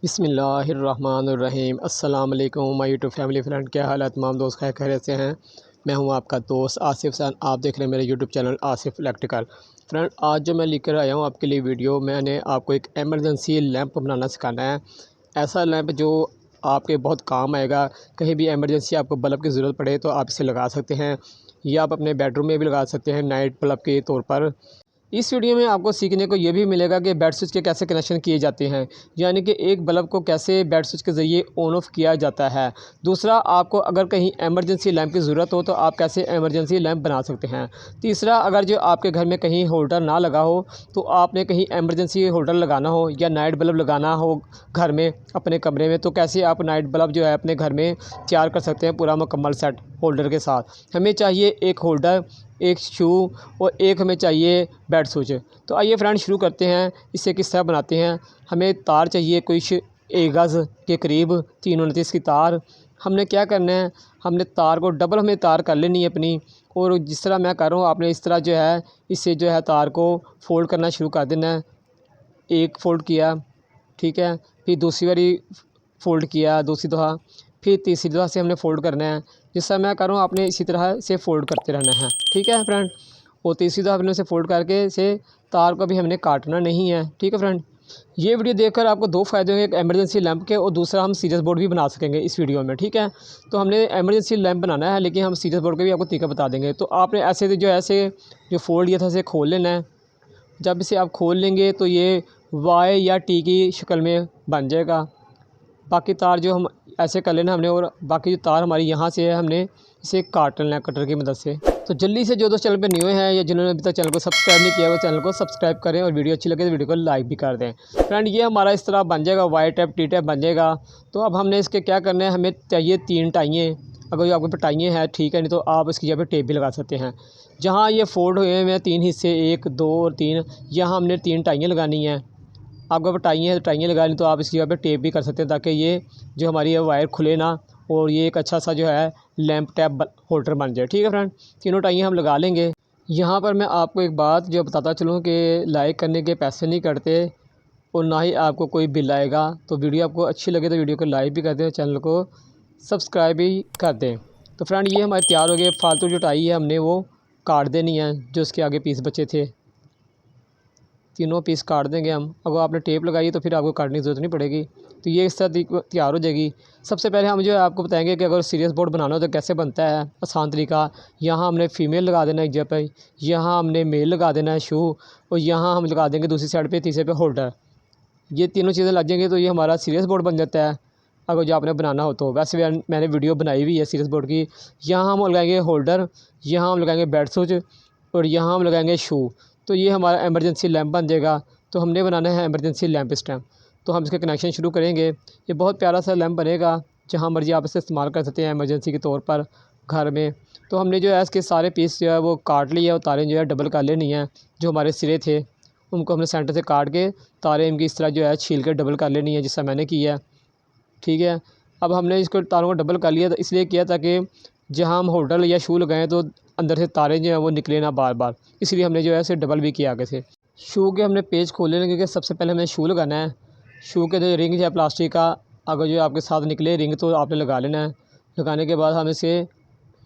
बिस्मिल्लाहिर्रहमानिर्रहीम अस्सलाम वालेकुम माय यूट्यूब फैमिली फ्रेंड, क्या हाल है तमाम दोस्त खैरियत से हैं। मैं हूं आपका दोस्त आसिफ सन। आप देख रहे हैं मेरे YouTube channel Asif electrical. Friend, आज जो मैं लेकर आया हूं आपके लिए वीडियो, मैंने आपको एक एमरजेंसी लैंप बनाना सिखाना है। ऐसा लैंप जो आपके बहुत काम आएगा। कहीं भी एमरजेंसी आपको बल्ब की ज़रूरत पड़े तो आप इसे लगा सकते हैं, या आप अपने बेडरूम में भी लगा सकते हैं नाइट बल्ब के तौर पर। इस वीडियो में आपको सीखने को ये भी मिलेगा कि बेड स्विच के कैसे कनेक्शन किए जाते हैं, यानी कि एक बल्ब को कैसे बेड स्विच के ज़रिए ऑन ऑफ किया जाता है। दूसरा, आपको अगर कहीं एमरजेंसी लैंप की ज़रूरत हो तो आप कैसे एमरजेंसी लैंप बना सकते हैं। तीसरा, अगर जो आपके घर में कहीं होल्डर ना लगा हो तो आपने कहीं एमरजेंसी होल्डर लगाना हो या नाइट बल्ब लगाना हो घर में अपने कमरे में, तो कैसे आप नाइट बल्ब जो है अपने घर में तैयार कर सकते हैं पूरा मुकम्मल सेट होल्डर के साथ। हमें चाहिए एक होल्डर, एक शू और एक हमें चाहिए बेड स्विच। तो आइए फ्रेंड शुरू करते हैं। इसे किस तरह बनाते हैं। हमें तार चाहिए कुछ 1 गज़ के करीब 329 की तार। हमने क्या करना है, हमने तार को डबल हमें तार कर लेनी है अपनी। और जिस तरह मैं कर रहा हूँ आपने इस तरह जो है इससे जो है तार को फ़ोल्ड करना शुरू कर देना है। एक फ़ोल्ड किया, ठीक है, फिर दूसरी बारी फ़ोल्ड किया दूसरी दफ़ा, फिर तीसरी दफ़ा से हमने फ़ोल्ड करना है। जिस तरह मैं कर रहा हूँ आपने इसी तरह से फ़ोल्ड करते रहना है, ठीक है फ्रेंड। और तीसरी दफ़ा हमने उसे फ़ोल्ड करके इसे तार को भी हमने काटना नहीं है, ठीक है फ्रेंड। ये वीडियो देखकर आपको 2 फ़ायदे होंगे, एक एमरजेंसी लैंप के और दूसरा हम सीरियस बोर्ड भी बना सकेंगे इस वीडियो में, ठीक है। तो हमने एमरजेंसी लैंप बनाना है, लेकिन हम सीरियस बोर्ड का भी आपको तरीका बता देंगे। तो आपने ऐसे जो फ़ोल्ड किया था इसे खोल लेना है। जब इसे आप खोल लेंगे तो ये वाई या टी की शक्ल में बन जाएगा। बाकी तार जो हम ऐसे कर लेना हमने, और बाकी जो तार हमारी यहाँ से है हमने इसे काट लेना है कटर की मदद से। तो जल्दी से जो दोस्त चैनल पे न्यू हैं या जिन्होंने अभी तक चैनल को सब्सक्राइब नहीं किया वो चैनल को सब्सक्राइब करें, और वीडियो अच्छी लगे तो वीडियो को लाइक भी कर दें। फ्रेंड, ये हमारा इस तरह बन जाएगा, वाई टाइप टी टाइप बन जाएगा। तो अब हमने इसके क्या करना है, हमें चाहिए 3 टाइयाँ। अगर जो आपके पास टाइयाँ हैं ठीक है, नहीं तो आप इसकी जगह पे टेप भी लगा सकते हैं। जहाँ ये फोल्ड हुए हुए हैं 3 हिस्से 1 2 और 3, यहाँ हमने 3 टाइयाँ लगानी हैं। आपको अगर टाइयाँ लगा लें तो आप इसकी जगह पे टेप भी कर सकते हैं, ताकि ये जो हमारी है वायर खुले ना, और ये एक अच्छा सा जो है लैंप टैप होल्डर बन जाए, ठीक है फ्रेंड। तीनों टाइयाँ हम लगा लेंगे। यहाँ पर मैं आपको एक बात जो बताता चलूँ कि लाइक करने के पैसे नहीं कटते और ना ही आपको कोई बिल आएगा। तो वीडियो आपको अच्छी लगे तो वीडियो को लाइक भी कर दें, चैनल को सब्सक्राइब भी कर दें। तो फ्रेंड, ये हमारे तैयार हो गए। फालतू जो टाई है हमने वो काट देनी है, जो इसके आगे पीस बचे थे तीनों पीस काट देंगे हम। अगर आपने टेप लगाई तो फिर आपको काटने की ज़रूरत नहीं पड़ेगी। तो ये इस तरह तैयार हो जाएगी। सबसे पहले हम जो है आपको बताएंगे कि अगर सीरियस बोर्ड बनाना हो तो कैसे बनता है आसान तरीका। यहाँ हमने फ़ीमेल लगा देना है एक जगह पे, यहाँ हमने मेल लगा देना है शू, और यहाँ हम लगा देंगे दूसरी साइड पे तीसरे पे होल्डर। ये तीनों चीज़ें लग जाएंगी तो ये हमारा सीरियस बोर्ड बन जाता है। अगर जो आपने बनाना हो तो वैसे भी मैंने वीडियो बनाई हुई है सीरियस बोर्ड की। यहाँ हम लगाएंगे होल्डर, यहाँ हम लगाएंगे बेड स्विच, और यहाँ हम लगाएंगे शू। तो ये हमारा एमरजेंसी लैंप बन जाएगा। तो हमने बनाना है एमरजेंसी लैंप इस टाइम। तो हम इसके कनेक्शन शुरू करेंगे। ये बहुत प्यारा सा लैंप बनेगा, जहाँ मर्जी आप इसे इस्तेमाल कर सकते हैं एमरजेंसी के तौर पर घर में। तो हमने जो है इसके सारे पीस जो है वो काट लिए, और तारें जो है डबल कर लेनी है। जो हमारे सिरे थे उनको हमने सेंटर से काट के तारें इनकी इस तरह जो है छील के डबल कर लेनी है, जिससे मैंने किया है, ठीक है। अब हमने इसको तारों को डबल कर लिया, तो इसलिए किया ताकि जहाँ हम होल्डर या शू लगाएं तो अंदर से तारें जो हैं वो निकले ना बार बार, इसलिए हमने जो है इसे डबल भी किया आगे से। शू के हमने पेज खोले लेंगे, क्योंकि सबसे पहले हमें शू लगाना है। शू के जो रिंग है प्लास्टिक का, अगर जो आपके साथ निकले रिंग तो आपने लगा लेना है। लगाने के बाद हम इसे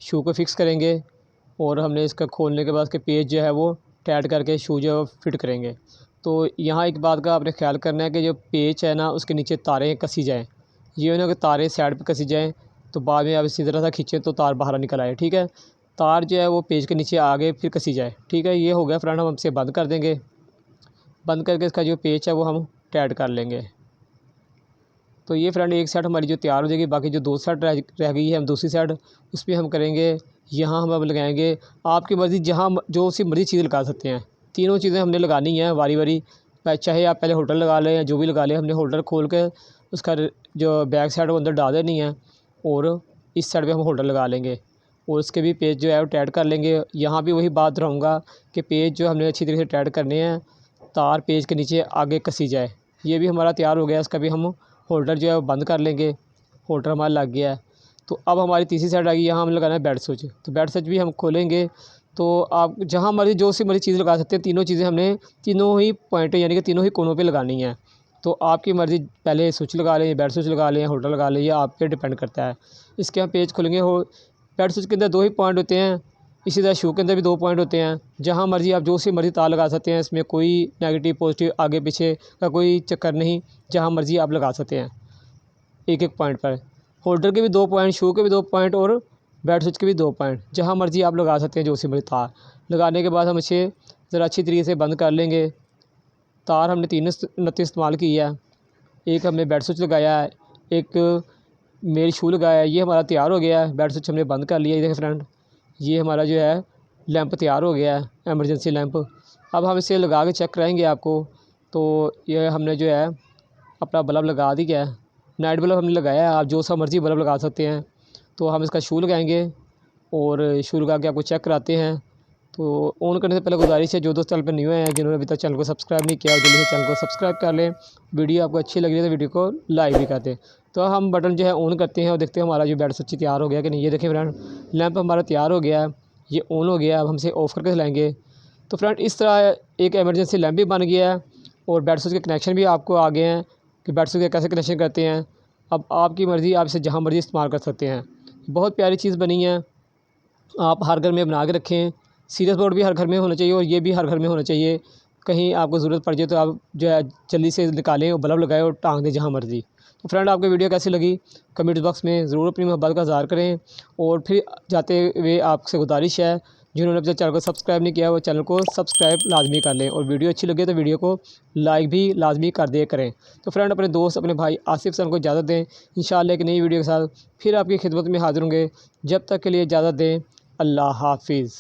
शू को फिक्स करेंगे, और हमने इसका खोलने के बाद इसके पेज जो है वो टाइट करके शू जो फिट करेंगे। तो यहाँ एक बात का आपने ख्याल करना है कि जो पेच है ना उसके नीचे तारें कसी जाएँ। ये ना कि तारें साइड पे कसी जाएँ तो बाद में आप इसी तरह से खींचें तो तार बाहर निकल आए, ठीक है। तार जो है वो पेज के नीचे आगे फिर कसी जाए, ठीक है। ये हो गया फ्रेंड, हम इसे बंद कर देंगे। बंद करके इसका जो पेच है वो हम टाइट कर लेंगे। तो ये फ्रेंड एक साइड हमारी जो तैयार हो जाएगी। बाकी जो 2 साइड रह गई है हम दूसरी साइड उस पर हम करेंगे। यहाँ हम अब लगाएंगे आपकी मर्ज़ी, जहाँ जो सी मर्ज़ी चीज़ लगा सकते हैं। तीनों चीज़ें हमने लगानी है वारी वारी। चाहे आप पहले होल्डर लगा लें या जो भी लगा लें, हमने होल्डर खोल के उसका जो बैक साइड वो अंदर डाल देनी है, और इस साइड पे हम होल्डर लगा लेंगे, और उसके भी पेज जो है वो टाइट कर लेंगे। यहाँ भी वही बात रहूँगा कि पेज जो हमने अच्छी तरीके से टाइट करने हैं, तार पेज के नीचे आगे कसी जाए। ये भी हमारा तैयार हो गया। इसका भी हम होल्डर जो है वो बंद कर लेंगे। होल्डर हमारा लग गया है। तो अब हमारी तीसरी साइड आ गई, यहाँ हम लगाना है बेड स्विच। तो बेड स्विच भी हम खोलेंगे। तो आप जहाँ मर्ज़ी जो सी मर्ज़ी चीज़ लगा सकते हैं। तीनों चीज़ें हमने तीनों ही पॉइंट यानी कि तीनों ही कोनों पे लगानी है। तो आपकी मर्ज़ी, पहले स्विच लगा लें, बेड स्विच लगा लें, होल्डर लगा लें, ये आप पे डिपेंड करता है। इसके हम पेज खोलेंगे, हो बेड स्विच के अंदर 2 ही पॉइंट होते हैं, इसी तरह शू के अंदर भी 2 पॉइंट होते हैं। जहाँ मर्ज़ी आप जो सी मर्ज़ी तार लगा सकते हैं, इसमें कोई नेगेटिव पॉजिटिव आगे पीछे का कोई चक्कर नहीं, जहाँ मर्ज़ी आप लगा सकते हैं एक पॉइंट पर। होल्डर के भी 2 पॉइंट, शू के भी 2 पॉइंट और बेड स्विच के भी 2 पॉइंट, जहाँ मर्ज़ी आप लगा सकते हैं जो सी मर्ज़ी तार। लगाने के बाद हम इसे ज़रा अच्छी तरीके से बंद कर लेंगे। तार हमने 3 नत्ती इस्तेमाल की है, एक हमने बेड स्विच लगाया है, एक मेल शू लगाया है। ये हमारा तैयार हो गया है। बेड स्विच हमने बंद कर लिया। ये देखें फ्रेंड, ये हमारा जो है लैंप तैयार हो गया है, एमरजेंसी लैंप। अब हम इसे लगा के चेक कराएंगे आपको। तो ये हमने जो है अपना बल्ब लगा दिया है, नाइट बल्ब हमने लगाया है। आप जो सा मर्ज़ी बल्ब लगा सकते हैं। तो हम इसका शू लगाएंगे और शू लगा के आपको चेक कराते हैं। तो ऑन करने से पहले गुजारिश है, जो दोस्त चैनल पर न्यू हैं, जिन्होंने अभी तक चैनल को सब्सक्राइब नहीं किया, जल्दी से चैनल को सब्सक्राइब कर लें। वीडियो आपको अच्छी लग रही है तो वीडियो को लाइक भी कर दें। तो हम बटन जो है ऑन करते हैं और देखते हैं हमारा जो बेड स्विच तैयार हो गया कि नहीं। ये देखें फ्रेंड, लैंप हमारा तैयार हो गया है, ये ऑन हो गया है। अब हम इसे ऑफ़ करके चलाएँगे। तो फ्रेंड, इस तरह एक एमरजेंसी लैंप भी बन गया है और बेड स्विच के कनेक्शन भी आपको आ गए हैं कि बेड स्विच के कैसे कनेक्शन करते हैं। अब आपकी मर्ज़ी, आप इसे जहाँ मर्ज़ी इस्तेमाल कर सकते हैं। बहुत प्यारी चीज़ बनी है, आप हर घर में बना के रखें। सीरियस बोर्ड भी हर घर में होना चाहिए और ये भी हर घर में होना चाहिए। कहीं आपको ज़रूरत पड़ जाए तो आप जो है जल्दी से निकालें और बल्ब लगाएँ और टांग दें जहाँ मर्ज़ी। तो फ्रेंड, आपको वीडियो कैसी लगी कमेंट बॉक्स में ज़रूर अपनी मोहब्बत का इज़हार करें। और फिर जाते हुए आपसे गुजारिश है, जिन्होंने अपने चैनल को सब्सक्राइब नहीं किया वो चैनल को सब्सक्राइब लाजमी कर लें और वीडियो अच्छी लगे तो वीडियो को लाइक भी लाजमी कर दिया करें। तो फ्रेंड, अपने दोस्त, अपने भाई आसिफ सर को इजाज़त दें। इंशाअल्लाह एक नई वीडियो के साथ फिर आपकी खिदमत में हाज़िर होंगे। जब तक के लिए इजाज़त दें। अल्लाह हाफ़िज़।